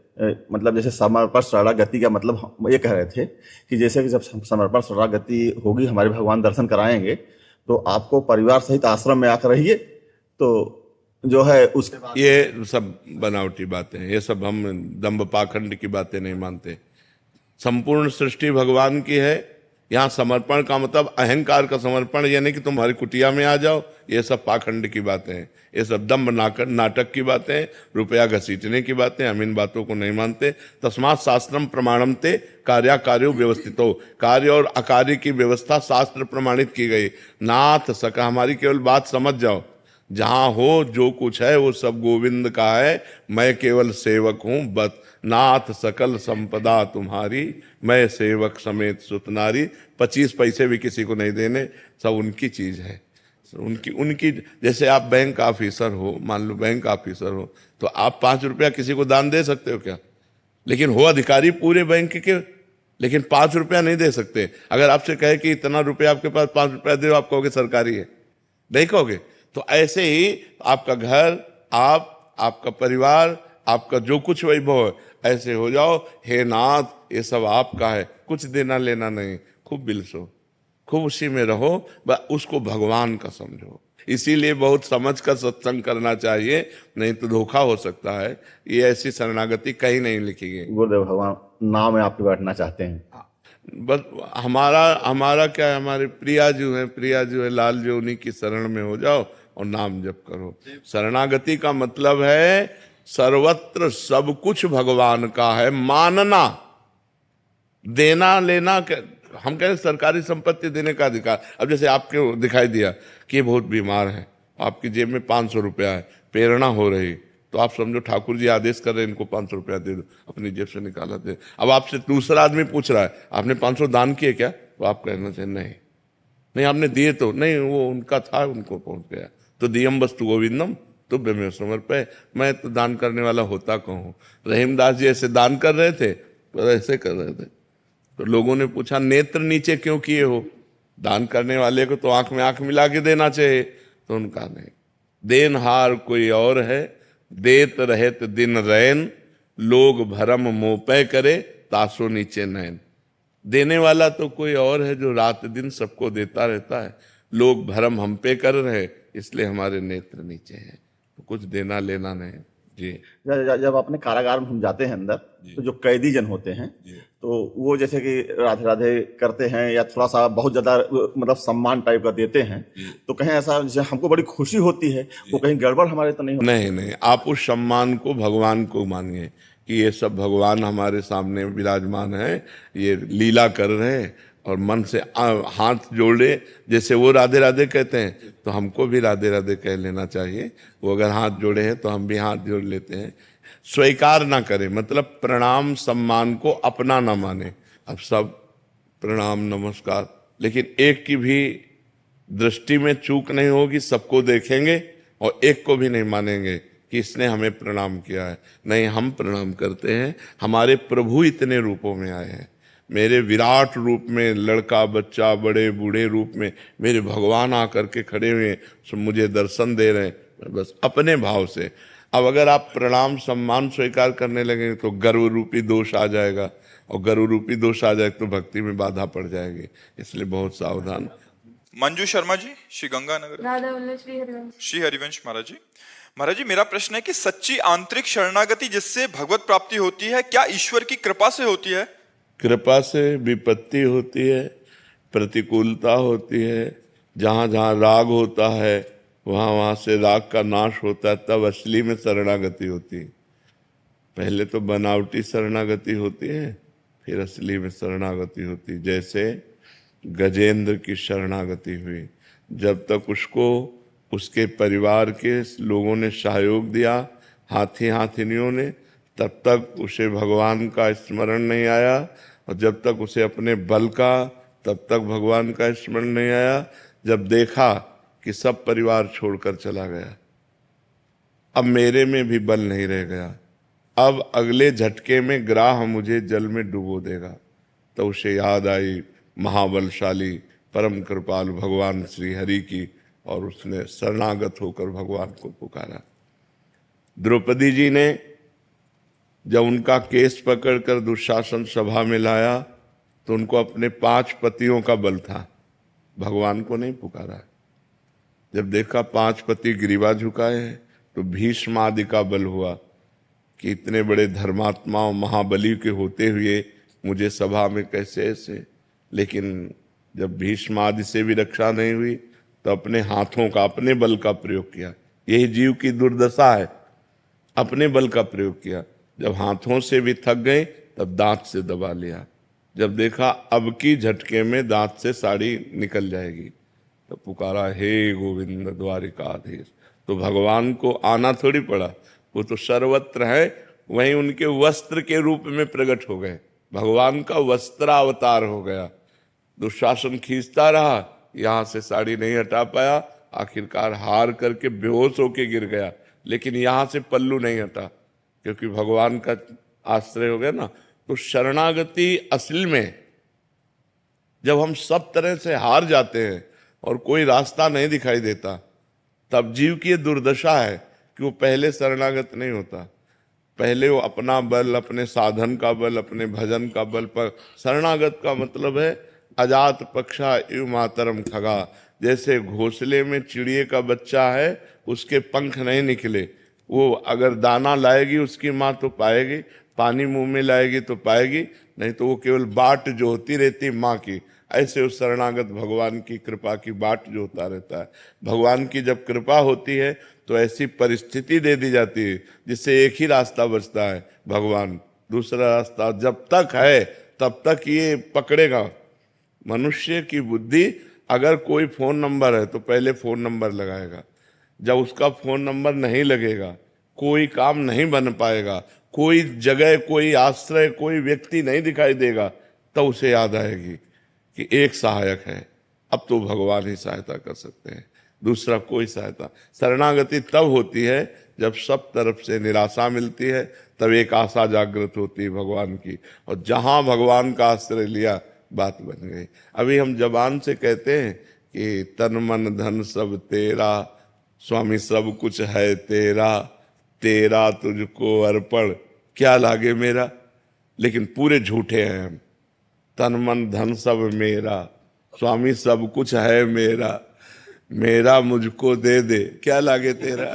S6: मतलब जैसे समर्पण शरणागति का मतलब हम ये कह रहे थे कि जैसे कि जब समर्पण शरणागति होगी, हमारे भगवान दर्शन कराएंगे, तो आपको परिवार सहित आश्रम में आकर रहिए। तो जो है उसके बाद
S1: ये सब बनावटी बातें हैं, ये सब हम दंभ पाखंड की बातें नहीं मानते। संपूर्ण सृष्टि भगवान की है। यहाँ समर्पण का मतलब अहंकार का समर्पण, यानी कि तुम्हारी कुटिया में आ जाओ, ये सब पाखंड की बातें हैं, ये सब दंभ नाटक की बातें हैं, रुपया घसीटने की बातें। हम इन बातों को नहीं मानते। तस्मात् शास्त्रम प्रमाणम ते कार्याकार्यो व्यवस्थितो, कार्य और अकार्य की व्यवस्था शास्त्र प्रमाणित की गई। नाथ सका, हमारी केवल बात समझ जाओ, जहां हो जो कुछ है वो सब गोविंद का है, मैं केवल सेवक हूं बस। नाथ सकल संपदा तुम्हारी, मैं सेवक समेत सुतनारी। 25 पैसे भी किसी को नहीं देने, सब उनकी चीज है, उनकी। जैसे आप बैंक ऑफिसर हो, मान लो बैंक ऑफिसर हो, तो आप 5 रुपया किसी को दान दे सकते हो क्या? लेकिन हो अधिकारी पूरे बैंक के, लेकिन 5 रुपया नहीं दे सकते। अगर आपसे कहे कि इतना रुपया आपके पास, 5 रुपया दे, आप कहोगे सरकारी है, नहीं कहोगे। तो ऐसे ही आपका घर, आपका परिवार, आपका जो कुछ वैभव है, ऐसे हो जाओ, हे नाथ ये सब आपका है, कुछ देना लेना नहीं। खूब बिलसो, खूब उसी में रहो, उसको भगवान का समझो। इसीलिए बहुत समझ कर सत्संग करना चाहिए, नहीं तो धोखा हो सकता है। ये ऐसी शरणागति कहीं नहीं लिखी गई।
S6: गुरुदेव भगवान नाम में आपके बैठना चाहते हैं।
S1: बस हमारा क्या है, हमारे प्रिया जो है लाल जो, उन्हीं की शरण में हो जाओ और नाम जप करो। शरणागति का मतलब है सर्वत्र सब कुछ भगवान का है, मानना। देना लेना हम कहें सरकारी संपत्ति देने का अधिकार। अब जैसे आपके दिखाई दिया कि ये बहुत बीमार है, आपकी जेब में 500 रुपया है, प्रेरणा हो रही, तो आप समझो ठाकुर जी आदेश कर रहे हैं इनको 500 रुपया दे दो, अपनी जेब से निकाला दे। अब आपसे दूसरा आदमी पूछ रहा है आपने 500 दान किए क्या, तो आप कहना चाहिए नहीं आपने दिए तो नहीं, वो उनका था, उनको पहुंच गया। तो दियम वस्तु गोविंदम तुभ्य में समर्पय, मैं तो दान करने वाला होता कहूँ। रहीमदास जी ऐसे दान कर रहे थे, तो ऐसे कर रहे थे, तो लोगों ने पूछा नेत्र नीचे क्यों किए हो? दान करने वाले को तो आंख में आंख मिला के देना चाहिए। तो उनका नहीं, देनहार कोई और है, देत रहत दिन रैन, लोग भरम मोपय करे, तासो नीचे नैन। देने वाला तो कोई और है जो रात दिन सबको देता रहता है, लोग भरम हम पे कर रहे, इसलिए हमारे नेत्र नीचे हैं। तो कुछ देना लेना नहीं जी।
S6: जब अपने कारागार में हम जाते हैं अंदर, तो जो कैदी जन होते हैं, तो वो जैसे कि राधे राधे करते हैं या थोड़ा सा बहुत ज्यादा मतलब सम्मान टाइप का देते हैं, तो कहीं ऐसा जैसे हमको बड़ी खुशी होती है, वो कहीं गड़बड़ हमारे तो नहीं होती?
S1: नहीं, आप उस सम्मान को भगवान को मानिए कि ये सब भगवान हमारे सामने विराजमान है, ये लीला कर रहे हैं, और मन से हाथ जोड़े। जैसे वो राधे राधे कहते हैं, तो हमको भी राधे राधे कह लेना चाहिए। वो अगर हाथ जोड़े हैं तो हम भी हाथ जोड़ लेते हैं। स्वीकार ना करें, मतलब प्रणाम सम्मान को अपना ना माने। अब सब प्रणाम नमस्कार, लेकिन एक की भी दृष्टि में चूक नहीं होगी, सबको देखेंगे और एक को भी नहीं मानेंगे कि इसने हमें प्रणाम किया है। नहीं, हम प्रणाम करते हैं। हमारे प्रभु इतने रूपों में आए हैं, मेरे विराट रूप में, लड़का बच्चा बड़े बूढ़े रूप में मेरे भगवान आकर के खड़े हुए मुझे दर्शन दे रहे हैं, बस अपने भाव से। अब अगर आप प्रणाम सम्मान स्वीकार करने लगेंगे तो गर्व रूपी दोष आ जाएगा, और गर्व रूपी दोष आ जाए तो भक्ति में बाधा पड़ जाएगी। इसलिए बहुत सावधान।
S2: मंजू शर्मा जी, श्री गंगानगर। श्री हरिवंश महाराज जी, मेरा प्रश्न है कि सच्ची आंतरिक शरणागति जिससे भगवत प्राप्ति होती है, क्या ईश्वर की कृपा से होती है?
S1: कृपा से विपत्ति होती है, प्रतिकूलता होती है। जहाँ जहाँ राग होता है वहाँ वहाँ से राग का नाश होता है, तब असली में शरणागति होती है। पहले तो बनावटी शरणागति होती है, फिर असली में शरणागति होती। जैसे गजेंद्र की शरणागति हुई, जब तक उसको उसके परिवार के लोगों ने सहयोग दिया, हाथी हाथिनियों ने, तब तक उसे भगवान का स्मरण नहीं आया, और जब तक उसे अपने बल का, तब तक भगवान का स्मरण नहीं आया। जब देखा कि सब परिवार छोड़कर चला गया, अब मेरे में भी बल नहीं रह गया, अब अगले झटके में ग्राह मुझे जल में डुबो देगा, तो उसे याद आई महाबलशाली परम कृपालु भगवान श्री हरि की, और उसने शरणागत होकर भगवान को पुकारा। द्रौपदी जी ने जब उनका केस पकड़कर दुशासन सभा में लाया, तो उनको अपने 5 पतियों का बल था, भगवान को नहीं पुकारा। जब देखा 5 पति ग्रीवा झुकाए हैं, तो भीष्म आदि का बल हुआ कि इतने बड़े धर्मात्मा और महाबली के होते हुए मुझे सभा में कैसे ऐसे। लेकिन जब भीष्म आदि से भी रक्षा नहीं हुई, तो अपने हाथों का, अपने बल का प्रयोग किया। यही जीव की दुर्दशा है, अपने बल का प्रयोग किया। जब हाथों से भी थक गए, तब दांत से दबा लिया। जब देखा अब की झटके में दांत से साड़ी निकल जाएगी, तो पुकारा, हे गोविंद द्वारिकाधीश। तो भगवान को आना थोड़ी पड़ा, वो तो सर्वत्र है, वहीं उनके वस्त्र के रूप में प्रकट हो गए, भगवान का वस्त्रावतार हो गया। दुशासन खींचता रहा, यहां से साड़ी नहीं हटा पाया, आखिरकार हार करके बेहोश होके गिर गया, लेकिन यहां से पल्लू नहीं हटा, क्योंकि भगवान का आश्रय हो गया ना। तो शरणागति असल में जब हम सब तरह से हार जाते हैं और कोई रास्ता नहीं दिखाई देता, तब जीव की ये दुर्दशा है कि वो पहले शरणागत नहीं होता। पहले वो अपना बल, अपने साधन का बल, अपने भजन का बल पर शरणागत का मतलब है अजात पक्षा इव मातरम खगा। जैसे घोंसले में चिड़िए का बच्चा है, उसके पंख नहीं निकले, वो अगर दाना लाएगी उसकी माँ तो पाएगी, पानी मुंह में लाएगी तो पाएगी, नहीं तो वो केवल बाट जो होती रहती माँ की। ऐसे उस शरणागत भगवान की कृपा की बाट जो होता रहता है। भगवान की जब कृपा होती है तो ऐसी परिस्थिति दे दी जाती है जिससे एक ही रास्ता बचता है भगवान, दूसरा रास्ता जब तक है तब तक ये पकड़ेगा। मनुष्य की बुद्धि, अगर कोई फोन नंबर है तो पहले फोन नंबर लगाएगा, जब उसका फोन नंबर नहीं लगेगा कोई काम नहीं बन पाएगा, कोई जगह, कोई आश्रय, कोई व्यक्ति नहीं दिखाई देगा, तब उसे याद आएगी कि एक सहायक है, अब तो भगवान ही सहायता कर सकते हैं, दूसरा कोई सहायता। शरणागति तब होती है जब सब तरफ से निराशा मिलती है, तब एक आशा जागृत होती है भगवान की, और जहां भगवान का आश्रय लिया बात बन गई। अभी हम जबान से कहते हैं कि तन मन धन सब तेरा, स्वामी सब कुछ है तेरा, तेरा तुझको अर्पण क्या लागे मेरा, लेकिन पूरे झूठे हैं हम। तन मन धन सब मेरा, स्वामी सब कुछ है मेरा, मेरा मुझको दे दे क्या लागे तेरा।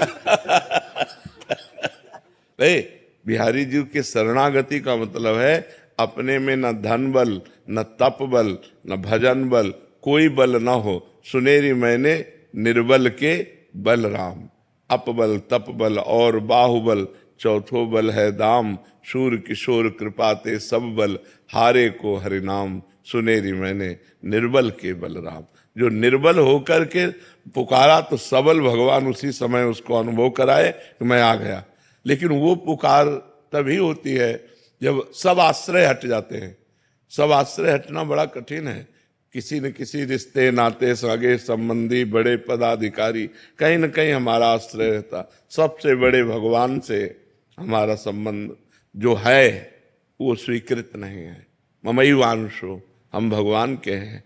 S1: भाई बिहारी जी के शरणागति का मतलब है अपने में न धन बल, न तप बल, न भजन बल, कोई बल न हो, सुनेरी मैंने निर्बल के बल राम। अपबल तप बल और बाहुबल, चौथो बल है दाम, शूर किशोर कृपाते सब बल, हारे को हरिनाम, सुनेरी मैंने निर्बल के बलराम। जो निर्बल होकर के पुकारा तो सबल भगवान उसी समय उसको अनुभव कराए कि मैं आ गया। लेकिन वो पुकार तभी होती है जब सब आश्रय हट जाते हैं। सब आश्रय हटना बड़ा कठिन है। किसी न किसी रिश्ते नाते सगे संबंधी बड़े पदाधिकारी कहीं न कहीं हमारा आश्रय रहता। सबसे बड़े भगवान से हमारा संबंध जो है वो स्वीकृत नहीं है। ममैवांशो, हम भगवान के हैं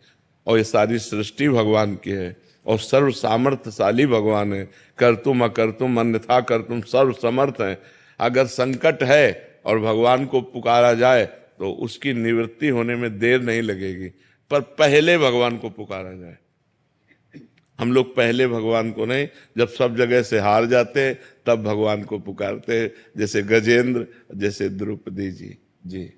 S1: और ये सारी सृष्टि भगवान की है और सर्व सामर्थ्यशाली भगवान है। कर तुम अकर तुम अन्यथा कर तुम सर्व समर्थ है। अगर संकट है और भगवान को पुकारा जाए तो उसकी निवृत्ति होने में देर नहीं लगेगी, पर पहले भगवान को पुकारा जाए। हम लोग पहले भगवान को नहीं, जब सब जगह से हार जाते हैं तब भगवान को पुकारते हैं, जैसे गजेंद्र, जैसे द्रौपदी जी।